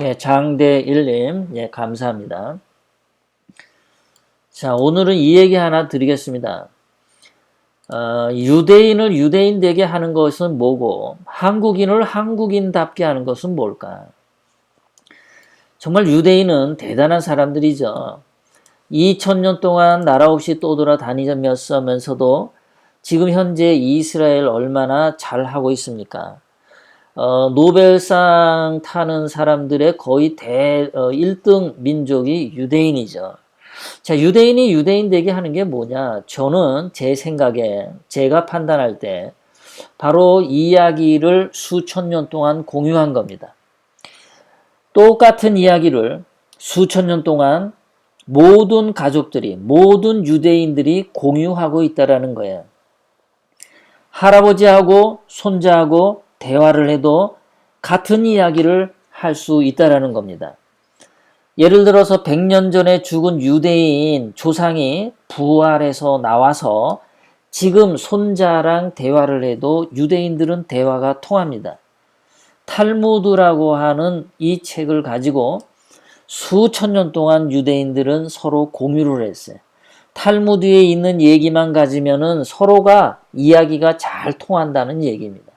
예, 장대일님, 예, 감사합니다. 자, 오늘은 이 얘기 하나 드리겠습니다. 유대인을 유대인 되게 하는 것은 뭐고, 한국인을 한국인답게 하는 것은 뭘까? 정말 유대인은 대단한 사람들이죠. 2000년 동안 나라 없이 떠돌아다니면서도 지금 현재 이스라엘 얼마나 잘하고 있습니까? 노벨상 타는 사람들의 거의 1등 민족이 유대인이죠. 자, 유대인이 유대인 되게 하는 게 뭐냐? 저는 제 생각에, 제가 판단할 때, 바로 이야기를 수천 년 동안 공유한 겁니다. 똑같은 이야기를 수천 년 동안 모든 가족들이, 모든 유대인들이 공유하고 있다라는 거예요. 할아버지하고 손자하고 대화를 해도 같은 이야기를 할 수 있다라는 겁니다. 예를 들어서 100년 전에 죽은 유대인 조상이 부활해서 나와서 지금 손자랑 대화를 해도 유대인들은 대화가 통합니다. 탈무드라고 하는 이 책을 가지고 수천 년 동안 유대인들은 서로 공유를 했어요. 탈무드에 있는 얘기만 가지면은 서로가 이야기가 잘 통한다는 얘기입니다.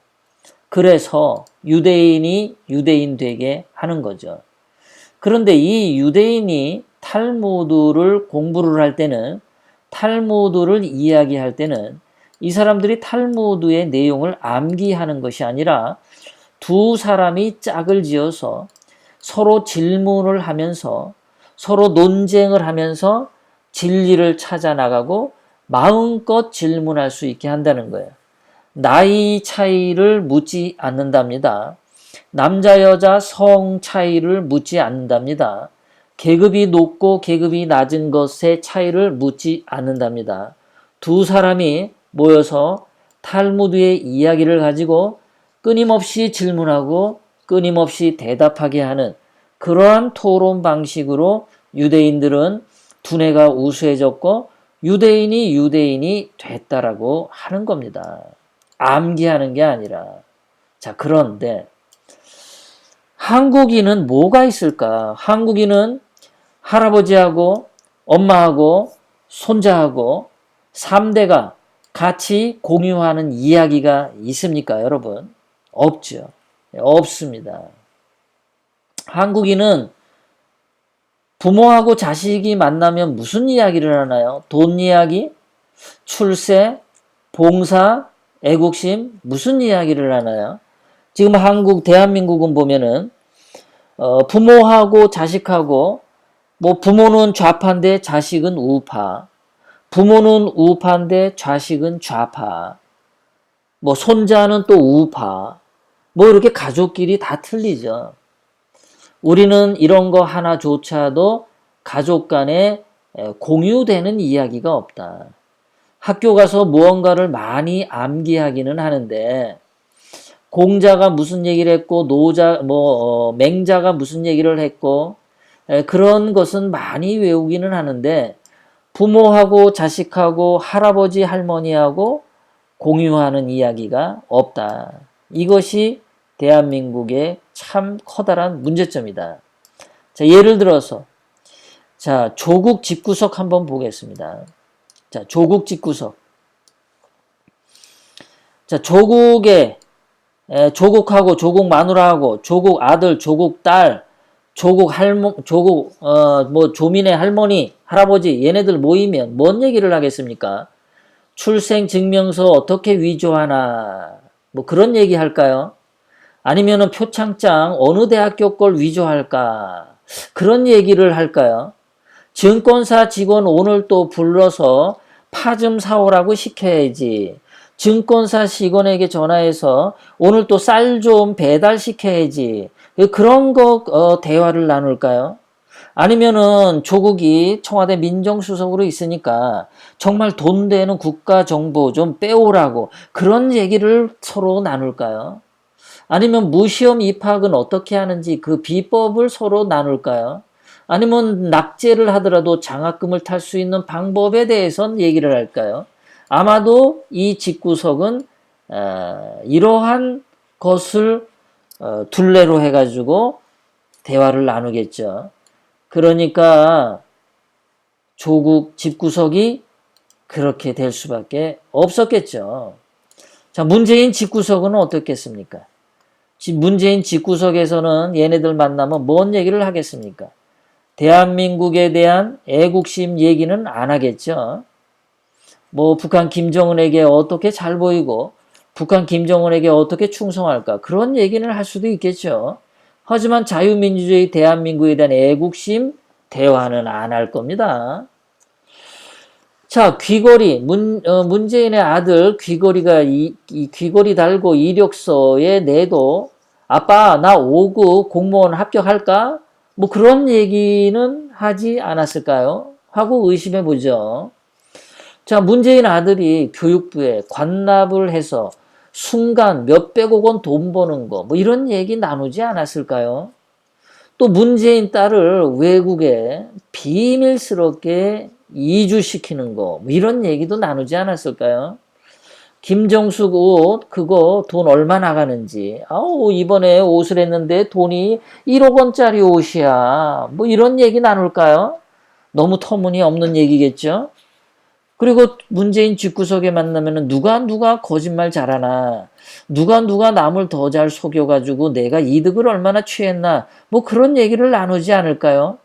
그래서 유대인이 유대인 되게 하는 거죠. 그런데 이 유대인이 탈무드를 공부를 할 때는, 탈무드를 이야기할 때는 이 사람들이 탈무드의 내용을 암기하는 것이 아니라 두 사람이 짝을 지어서 서로 질문을 하면서 서로 논쟁을 하면서 진리를 찾아 나가고 마음껏 질문할 수 있게 한다는 거예요. 나이 차이를 묻지 않는답니다. 남자 여자 성 차이를 묻지 않는답니다. 계급이 높고 계급이 낮은 것의 차이를 묻지 않는답니다. 두 사람이 모여서 탈무드의 이야기를 가지고 끊임없이 질문하고 끊임없이 대답하게 하는 그러한 토론 방식으로 유대인들은 두뇌가 우수해졌고 유대인이 됐다라고 하는 겁니다. 암기하는 게 아니라. 자, 그런데 한국인은 뭐가 있을까? 한국인은 할아버지하고 엄마하고 손자하고 3대가 같이 공유하는 이야기가 있습니까, 여러분? 없죠. 없습니다. 한국인은 부모하고 자식이 만나면 무슨 이야기를 하나요? 돈 이야기? 출세? 봉사? 애국심? 무슨 이야기를 하나요? 지금 대한민국은 보면은, 부모하고 자식하고, 뭐 부모는 좌파인데 자식은 우파, 부모는 우파인데 자식은 좌파, 뭐 손자는 또 우파, 뭐 이렇게 가족끼리 다 틀리죠. 우리는 이런 거 하나조차도 가족 간에 공유되는 이야기가 없다. 학교 가서 무언가를 많이 암기하기는 하는데 공자가 무슨 얘기를 했고 맹자가 무슨 얘기를 했고 그런 것은 많이 외우기는 하는데 부모하고 자식하고 할아버지 할머니하고 공유하는 이야기가 없다. 이것이 대한민국의 참 커다란 문제점이다. 자, 예를 들어서 자, 조국 집구석 한번 보겠습니다. 자, 조국 집구석. 자, 조국하고 조국 마누라하고 조국 아들, 조국 딸, 조민의 할머니, 할아버지 얘네들 모이면 뭔 얘기를 하겠습니까? 출생증명서 어떻게 위조하나 뭐 그런 얘기 할까요? 아니면은 표창장 어느 대학교 걸 위조할까? 그런 얘기를 할까요? 증권사 직원 오늘 또 불러서 파 좀 사오라고 시켜야지. 증권사 직원에게 전화해서 오늘 또 쌀 좀 배달시켜야지. 그런 거 대화를 나눌까요? 아니면은 조국이 청와대 민정수석으로 있으니까 정말 돈 되는 국가정보 좀 빼오라고 그런 얘기를 서로 나눌까요? 아니면 무시험 입학은 어떻게 하는지 그 비법을 서로 나눌까요? 아니면 낙제를 하더라도 장학금을 탈 수 있는 방법에 대해선 얘기를 할까요? 아마도 이 집구석은 이러한 것을 둘레로 해가지고 대화를 나누겠죠. 그러니까 조국 집구석이 그렇게 될 수밖에 없었겠죠. 자, 문재인 집구석은 어떻겠습니까? 문재인 집구석에서는 얘네들 만나면 뭔 얘기를 하겠습니까? 대한민국에 대한 애국심 얘기는 안 하겠죠. 뭐 북한 김정은에게 어떻게 잘 보이고 북한 김정은에게 어떻게 충성할까 그런 얘기는 할 수도 있겠죠. 하지만 자유민주주의 대한민국에 대한 애국심 대화는 안 할 겁니다. 자, 귀걸이 문재인의 아들 귀걸이가 이 귀걸이 달고 이력서에 내도 아빠 나 5급 공무원 합격할까? 뭐 그런 얘기는 하지 않았을까요? 하고 의심해 보죠. 자, 문재인 아들이 교육부에 관납을 해서 순간 몇백억 원 돈 버는 거, 뭐 이런 얘기 나누지 않았을까요? 또 문재인 딸을 외국에 비밀스럽게 이주시키는 거, 뭐 이런 얘기도 나누지 않았을까요? 김정숙 옷, 그거 돈 얼마 나가는지, 아우, 이번에 옷을 했는데 돈이 1억 원짜리 옷이야. 뭐 이런 얘기 나눌까요? 너무 터무니없는 얘기겠죠? 그리고 문재인 집구석에 만나면은 누가 거짓말 잘하나, 누가 남을 더 잘 속여가지고 내가 이득을 얼마나 취했나, 뭐 그런 얘기를 나누지 않을까요?